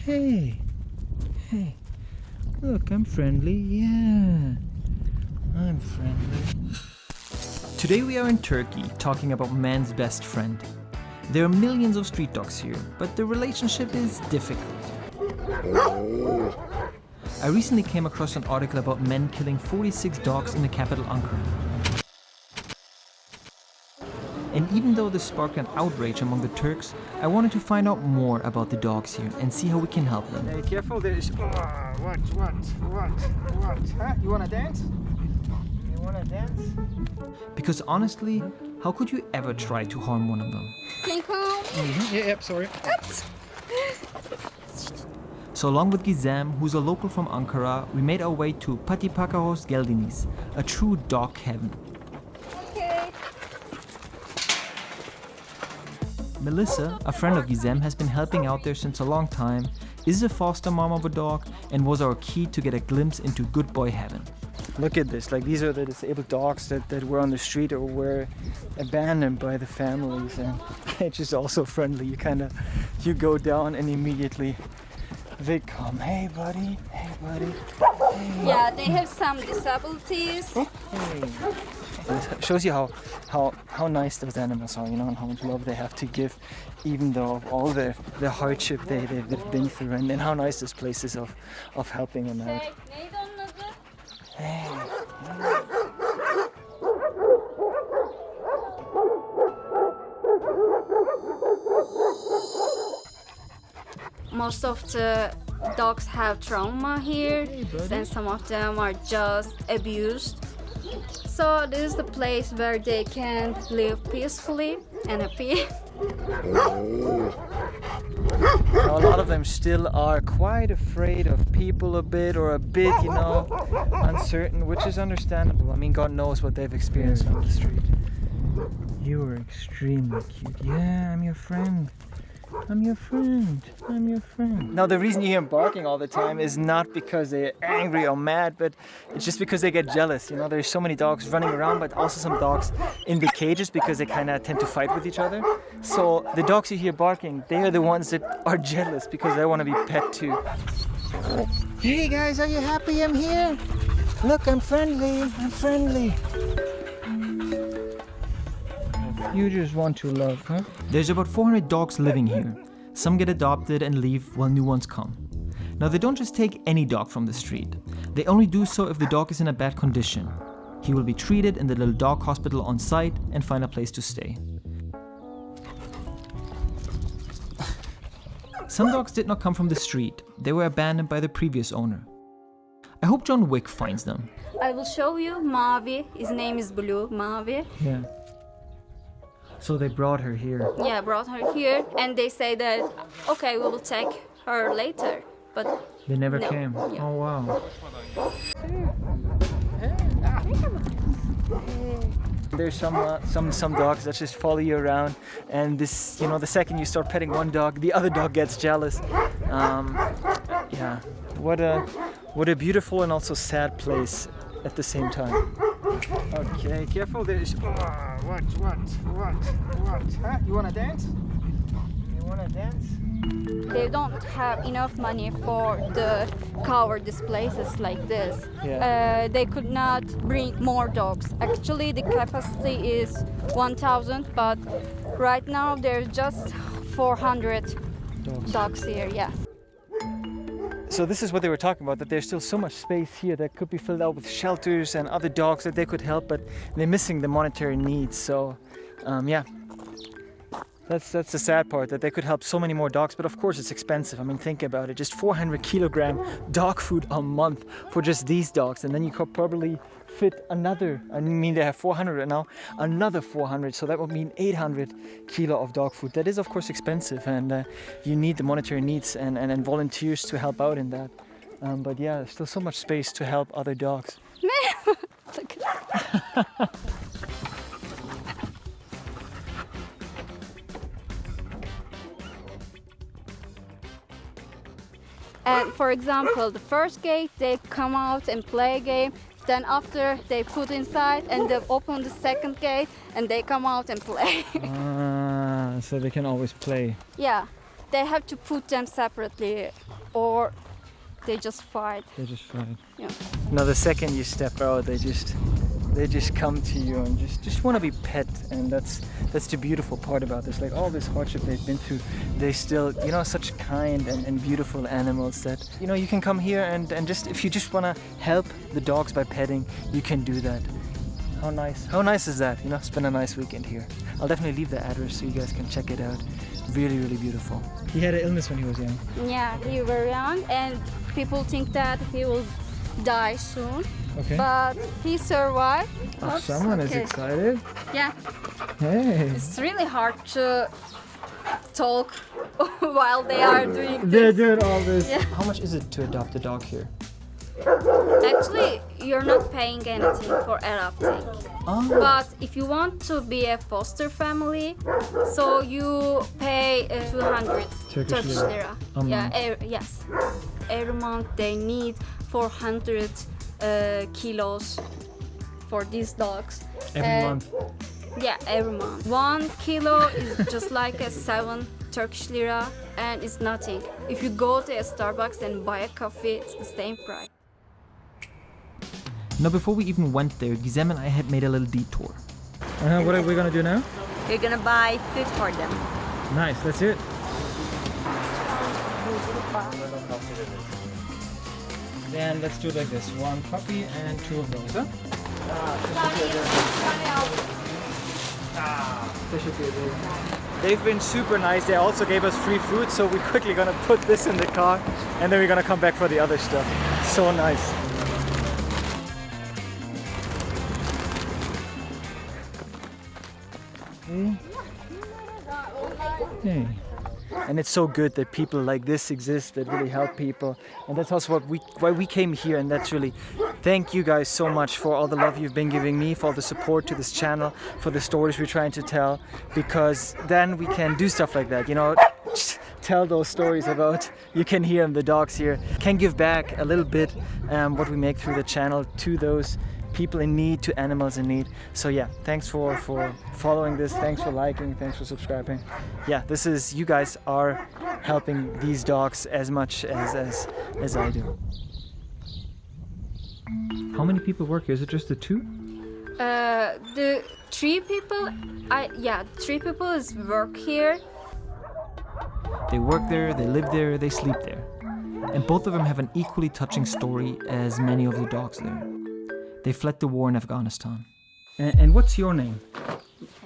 Hey, hey, look, I'm friendly, yeah, I'm friendly. Today we are in Turkey talking about man's best friend. There are millions of street dogs here, but the relationship is difficult. I recently came across an article about men killing 46 dogs in the capital Ankara. And even though this sparked an outrage among the Turks, I wanted to find out more about the dogs here and see how we can help them. Hey, careful, there's... What? Huh? You wanna dance? You wanna dance? Because honestly, how could you ever try to harm one of them? Can you come? Yep, sorry. Oops. So along with Gizem, who's a local from Ankara, we made our way to Patipakaos Geldiniz, a true dog heaven. Okay. Melissa, a friend of Gizem, has been helping out there since a long time, is a foster mom of a dog, and was our key to get a glimpse into good boy heaven. Look at this, like these are the disabled dogs that were on the street or were abandoned by the families, and they're just also friendly. You go down and immediately they come. Hey buddy, hey buddy. Hey. Yeah, they have some disabilities. Hey. It shows you how nice those animals are, you know, and how much love they have to give, even though of all the hardship they've been through, and how nice this place is of helping them out. Hey. Most of the dogs have trauma here, and some of them are just abused. So this is the place where they can live peacefully and happy. A lot of them still are quite afraid of people a bit, you know, uncertain, which is understandable. I mean, God knows what they've experienced on the street. You are extremely cute. Yeah, I'm your friend. I'm your friend. I'm your friend. Now, the reason you hear them barking all the time is not because they're angry or mad, but it's just because they get jealous. You know, there's so many dogs running around, but also some dogs in the cages because they kind of tend to fight with each other. So the dogs you hear barking, they are the ones that are jealous because they want to be pet too. Hey guys, are you happy I'm here? Look, I'm friendly. I'm friendly. You just want to love, huh? There's about 400 dogs living here. Some get adopted and leave while new ones come. Now they don't just take any dog from the street. They only do so if the dog is in a bad condition. He will be treated in the little dog hospital on site and find a place to stay. Some dogs did not come from the street. They were abandoned by the previous owner. I hope John Wick finds them. I will show you Mavi. His name is Blue, Mavi. Yeah. So they brought her here. Yeah, brought her here, and they say that, okay, we will take her later, but They never no. came. Yeah. Oh wow. There's some dogs that just follow you around, and this, you know, the second you start petting one dog, the other dog gets jealous. Yeah, what a beautiful and also sad place at the same time. Okay, careful. There's what? Huh? You wanna dance? You wanna dance? They don't have enough money for the cover these places like this. Yeah. They could not bring more dogs. Actually, the capacity is 1,000, but right now there's just 400 dogs here. Yeah. So this is what they were talking about, that there's still so much space here that could be filled out with shelters and other dogs that they could help, but they're missing the monetary needs. So, yeah. That's the sad part, that they could help so many more dogs, but of course it's expensive. I mean, think about it, just 400 kilogram dog food a month for just these dogs, and then you could probably fit another, I mean they have 400 right now, another 400, so that would mean 800 kilo of dog food. That is of course expensive, and you need the monetary needs and volunteers to help out in that. But yeah, there's still so much space to help other dogs. Look at that. And for example, the first gate, they come out and play a game. Then after they put inside and they open the second gate and they come out and play. So they can always play. Yeah. they have to put them separately, or they just fight. They're just fine. Yeah. Now the second you step out, they just come to you and just want to be pet, and that's the beautiful part about this. Like all this hardship they've been through, they still, you know, such kind and beautiful animals that, you know, you can come here and just, if you just want to help the dogs by petting, you can do that. How nice is that? You know, spend a nice weekend here. I'll definitely leave the address so you guys can check it out. Really, really beautiful. He had an illness when he was young. Yeah, he was young, and people think that he will die soon. Okay. But he survived. Oh, Oops, someone is okay. excited. Yeah, Hey. it's really hard to talk while they are doing They're this. doing all this. Yeah. How much is it to adopt a dog here? Actually, you're not paying anything for adopting. Oh. But if you want to be a foster family, so you pay 200 Turkish Turkish lira. lira. A Yeah, month. yes. Every month they need 400 kilos for these dogs. Every month. Yeah, every month. 1 kilo is just like a 7 Turkish lira, and it's nothing. If you go to a Starbucks and buy a coffee, it's the same price. Now, before we even went there, Gizem and I had made a little detour. What are we gonna do now? We're gonna buy food for them. Nice, that's it. Then let's do it like this: 1 puppy and 2 of those, huh? They've been super nice. They also gave us free food, so we're quickly gonna put this in the car and then we're gonna come back for the other stuff. So nice. Hey. And it's so good that people like this exist that really help people, and that's also why we came here. And that's really, thank you guys so much for all the love you've been giving me, for all the support to this channel, for the stories we're trying to tell, because then we can do stuff like that, you know, just tell those stories about, you can hear them, the dogs here, can give back a little bit what we make through the channel to those people in need, to animals in need. So yeah, thanks for following this, thanks for liking, thanks for subscribing. Yeah, this is, you guys are helping these dogs as much as I do. How many people work here? Is it just the 2? The 3 people, 3 people is work here. They work there, they live there, they sleep there. And both of them have an equally touching story as many of the dogs there. They fled the war in Afghanistan. And what's your name?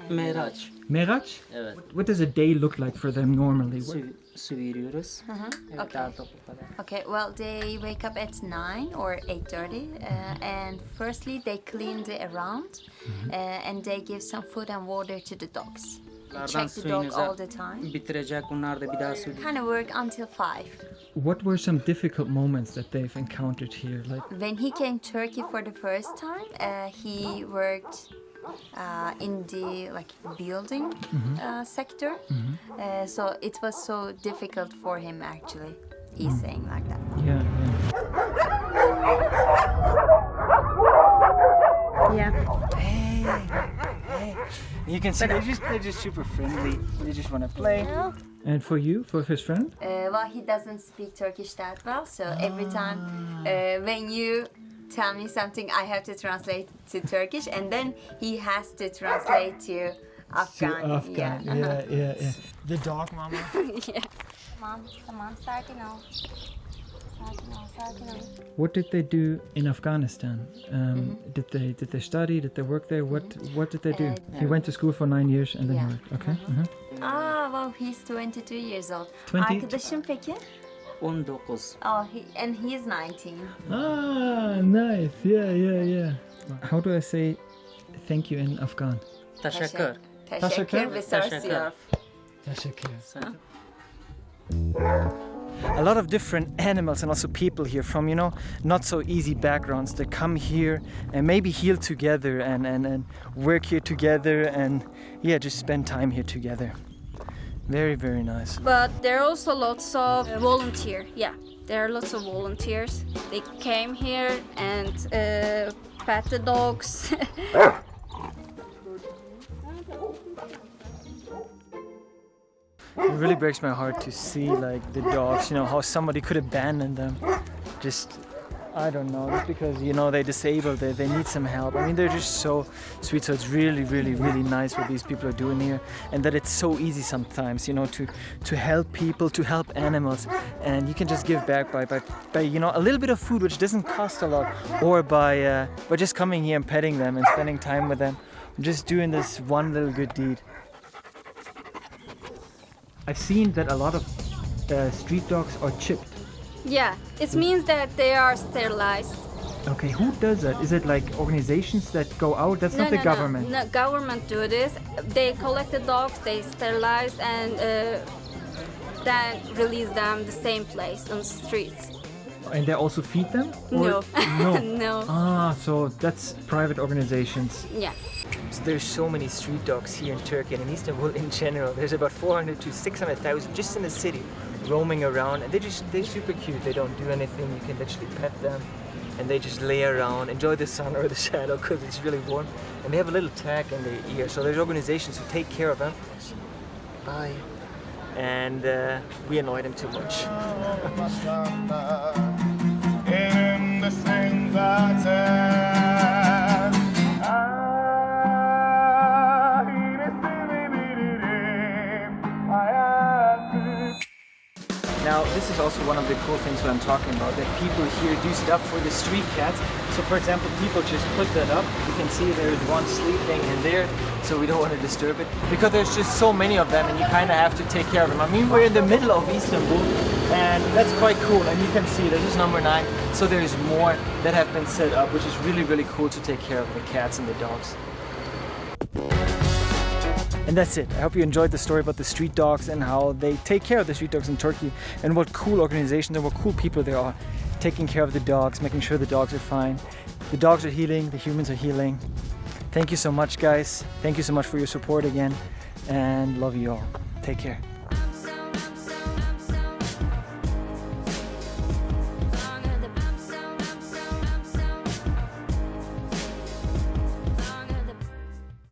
Meraç. Meraç? Evet. What does a day look like for them normally? Su veriyoruz. Evet, Okay. daha toplu kadar. Okay, well, they wake up at 9 or 8:30, and firstly they clean the around, and they give some food and water to the dogs. They Bunlardan check the dog suyunuza all the time. bitirecek. Bunlar da bir daha su Kind of work until 5. What were some difficult moments that they've encountered here? Like, When he came Turkey for the first time, he worked in the building sector. So it was so difficult for him actually. He's saying like that. yeah. You can see they're just super friendly. They just want to play. And for you, for his friend? Well, he doesn't speak Turkish that well, so every time when you tell me something, I have to translate to Turkish, and then he has to translate to Afghan. Afghan. Yeah. The dog, mama. Tamam, sakin ol. Sakin ol. What did they do in Afghanistan? Did they study? Did they work there? What did they do? He went to school for 9 years and then he Yeah. worked. Okay. Well, he's 22 years old. 20? Arkadaşım peki? 19. Oh, and he's 19. Ah, nice. Yeah. How do I say thank you in Afghan? Teşekkür. Teşekkür ve Teşekkür. A lot of different animals and also people here from, not so easy backgrounds that come here and maybe heal together and work here together and just spend time here together. Very, very nice. But there are also lots of volunteers. Yeah, there are lots of volunteers. They came here and pet the dogs. It really breaks my heart to see like the dogs, you know, how somebody could abandon them. Just, I don't know, just because, you know, they're disabled, they need some help. I mean, they're just so sweet. So it's really, really, really nice what these people are doing here, and that it's so easy sometimes, you know, to help people, to help animals, and you can just give back by you know, a little bit of food, which doesn't cost a lot, or by just coming here and petting them and spending time with them, just doing this one little good deed. I've seen that a lot of street dogs are chipped. Yeah, it means that they are sterilized. Okay, who does that? Is it like organizations that go out? That's not the government. No, government do this. They collect the dogs, they sterilize, and then release them the same place on the streets. And they also feed them? No. No. No. Ah, so that's private organizations. Yeah. So there's so many street dogs here in Turkey and in Istanbul in general. There's about 400 to 600,000 just in the city, roaming around, and they're super cute. They don't do anything. You can literally pet them, and they just lay around, enjoy the sun or the shadow because it's really warm. And they have a little tag in their ear. So there's organizations who take care of them. Bye. And we annoy them too much. Now, this is also one of the cool things what I'm talking about, that people here do stuff for the street cats. So for example, people just put that up. You can see there's one sleeping in there, so we don't want to disturb it. Because there's just so many of them and you kind of have to take care of them. I mean, we're in the middle of Istanbul and that's quite cool. And you can see this is number 9. So there's more that have been set up, which is really, really cool to take care of the cats and the dogs. And that's it. I hope you enjoyed the story about the street dogs and how they take care of the street dogs in Turkey, and what cool organizations and what cool people there are taking care of the dogs, making sure the dogs are fine. The dogs are healing, the humans are healing. Thank you so much, guys. Thank you so much for your support again, and love you all. Take care.